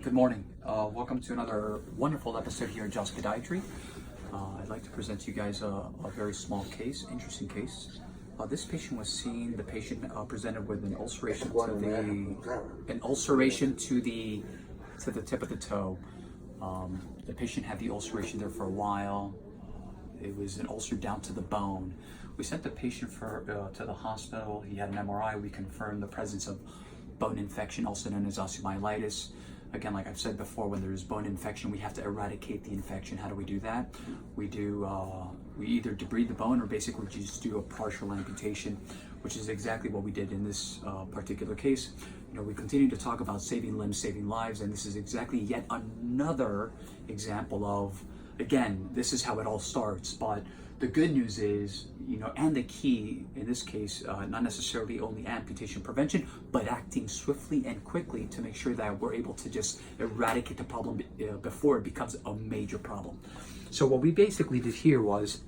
Good morning. Welcome to another wonderful episode here at Jaws Podiatry. I'd like to present to you guys a very small case, interesting case. This patient was seen. The patient presented with an ulceration to the tip of the toe. The patient had the ulceration there for a while. It was an ulcer down to the bone. We sent the patient to the hospital. He had an MRI. We confirmed the presence of bone infection, also known as osteomyelitis. Again, like I've said before, when there's bone infection, we have to eradicate the infection. How do we do that? We either debride the bone or basically just do a partial amputation, which is exactly what we did in this particular case. You know, we continue to talk about saving limbs, saving lives, and this is exactly yet another example of, again, this is how it all starts. But the good news is, you know, and the key in this case, not necessarily only amputation prevention, but acting swiftly and quickly to make sure that we're able to just eradicate the problem before it becomes a major problem. So what we basically did here was,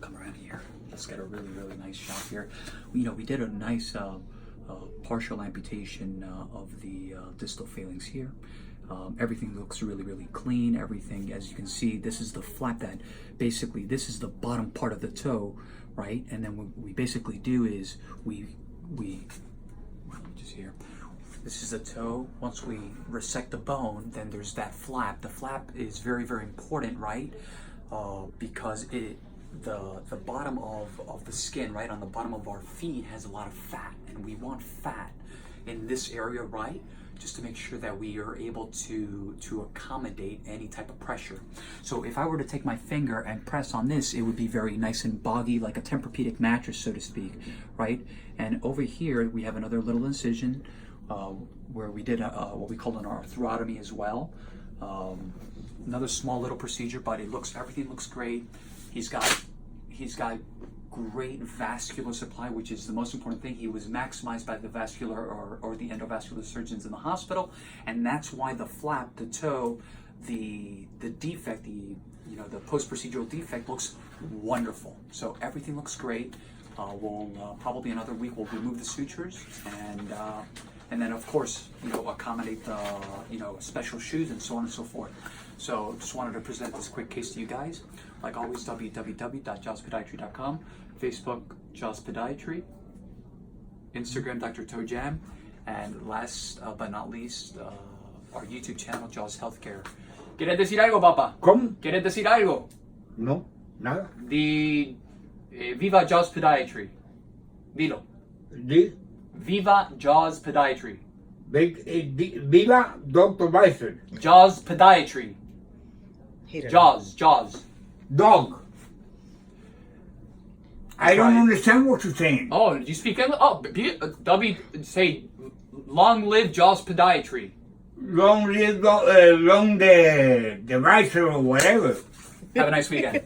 come around here, let's get a really nice shot here. You know, we did a nice partial amputation of the distal phalanx here. Everything looks really clean. Everything, as you can see, this is the flap that basically, this is the bottom part of the toe, right? And then what we basically do is we just here, this is the toe. Once we resect the bone, then there's that flap. The flap is very important, right? Because the bottom of the skin, right, on the bottom of our feet has a lot of fat, and we want fat in this area, right? Just to make sure that we are able to accommodate any type of pressure. So if I were to take my finger and press on this, it would be very nice and boggy, like a Tempur-Pedic mattress, so to speak, right? And over here, we have another little incision where we did what we call an arthrotomy as well. Another small little procedure, but everything looks great. He's got great vascular supply, which is the most important thing. He was maximized by the vascular or the endovascular surgeons in the hospital, and that's why the flap, the toe, the defect, the post-procedural defect looks wonderful. So everything looks great. We'll probably another week we'll remove the sutures and then of course, you know, accommodate the special shoes and so on and so forth. So just wanted to present this quick case to you guys. Like always, www.jawspodiatry.com, Facebook, Jaws Podiatry, Instagram, Dr. Toe Jam, and last but not least, our YouTube channel, Jaws Healthcare. ¿Quieres decir algo, papá? ¿Cómo? ¿Quieres decir algo? No, nada. Viva Jaws Podiatry. Dilo. Viva Jaws Podiatry. Viva Doctor Bison. Jaws Podiatry. Jaws. Dog. I don't understand what you're saying. Oh, you speak English? Oh, say, long live Jaws Podiatry. Long live the Bison or whatever. Have a nice weekend.